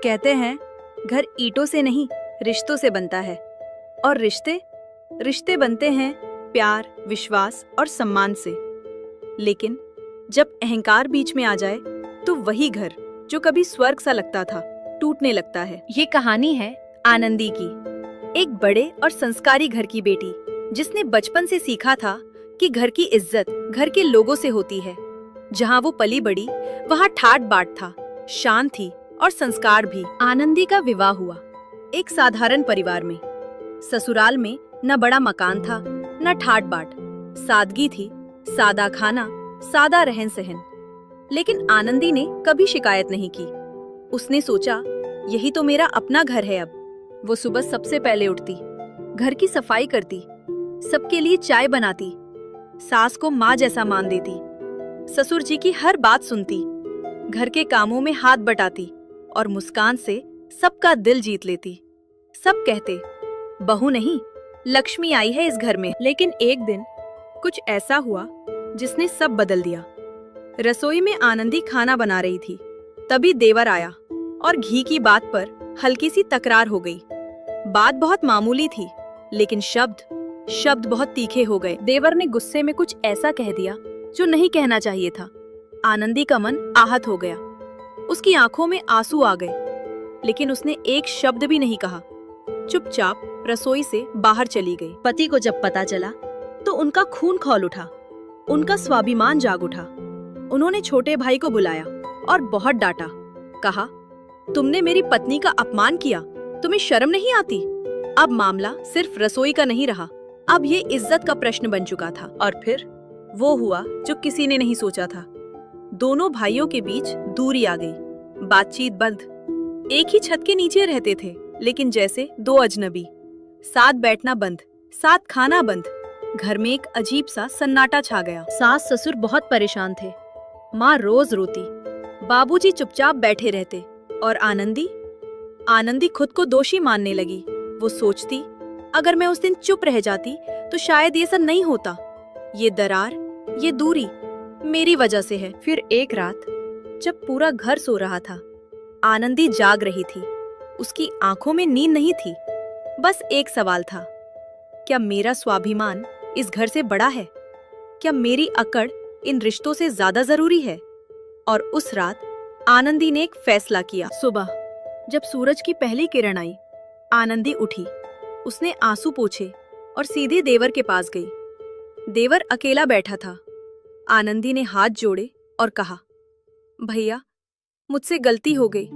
कहते हैं घर ईंटों से नहीं रिश्तों से बनता है, और रिश्ते रिश्ते बनते हैं प्यार, विश्वास और सम्मान से। लेकिन जब अहंकार बीच में आ जाए तो वही घर जो कभी स्वर्ग सा लगता था टूटने लगता है। ये कहानी है आनंदी की, एक बड़े और संस्कारी घर की बेटी जिसने बचपन से सीखा था कि घर की इज्जत घर के लोगों से होती है। जहाँ वो पली बड़ी वहाँ ठाट बाट था, शान थी और संस्कार भी। आनंदी का विवाह हुआ एक साधारण परिवार में। ससुराल में न बड़ा मकान था न ठाट बाट, सादगी थी, सादा खाना, सादा रहन सहन। लेकिन आनंदी ने कभी शिकायत नहीं की। उसने सोचा यही तो मेरा अपना घर है। अब वो सुबह सबसे पहले उठती, घर की सफाई करती, सबके लिए चाय बनाती, सास को माँ जैसा मान देती, ससुर जी की हर बात सुनती, घर के कामों में हाथ बटाती और मुस्कान से सबका दिल जीत लेती। सब कहते बहू नहीं, लक्ष्मी आई है इस घर में। लेकिन एक दिन कुछ ऐसा हुआ जिसने सब बदल दिया। रसोई में आनंदी खाना बना रही थी, तभी देवर आया और घी की बात पर हल्की सी तकरार हो गई। बात बहुत मामूली थी, लेकिन शब्द बहुत तीखे हो गए। देवर ने गुस्से में कुछ ऐसा कह दिया जो नहीं कहना चाहिए था। आनंदी का मन आहत हो गया, उसकी आंखों में आंसू आ गए, लेकिन उसने एक शब्द भी नहीं कहा। चुपचाप रसोई से बाहर चली गई। पति को जब पता चला तो उनका खून खौल उठा, उनका स्वाभिमान जाग उठा। उन्होंने छोटे भाई को बुलाया और बहुत डांटा। कहा, तुमने मेरी पत्नी का अपमान किया, तुम्हें शर्म नहीं आती? अब मामला सिर्फ रसोई का नहीं रहा, अब ये इज्जत का प्रश्न बन चुका था। और फिर वो हुआ जो किसी ने नहीं सोचा था। दोनों भाइयों के बीच दूरी आ गई, बातचीत बंद। एक ही छत के नीचे रहते थे, लेकिन जैसे दो अजनबी। साथ बैठना बंद, साथ खाना बंद। घर में एक अजीब सा सन्नाटा छा गया। सास ससुर बहुत परेशान थे, माँ रोज रोती, बाबूजी चुपचाप बैठे रहते और आनंदी खुद को दोषी मानने लगी। वो सोचती, अगर मैं उस दिन चुप रह जाती तो शायद ये सब नहीं होता। ये दरार, ये दूरी मेरी वजह से है। फिर एक रात जब पूरा घर सो रहा था, आनंदी जाग रही थी। उसकी आंखों में नींद नहीं थी, बस एक सवाल था, क्या मेरा स्वाभिमान इस घर से बड़ा है? क्या मेरी अकड़ इन रिश्तों से ज्यादा जरूरी है? और उस रात आनंदी ने एक फैसला किया। सुबह जब सूरज की पहली किरण आई, आनंदी उठी। उसने आंसू पोंछे और सीधे देवर के पास गई। देवर अकेला बैठा था। आनंदी ने हाथ जोड़े और कहा, भैया, मुझसे गलती हो गई,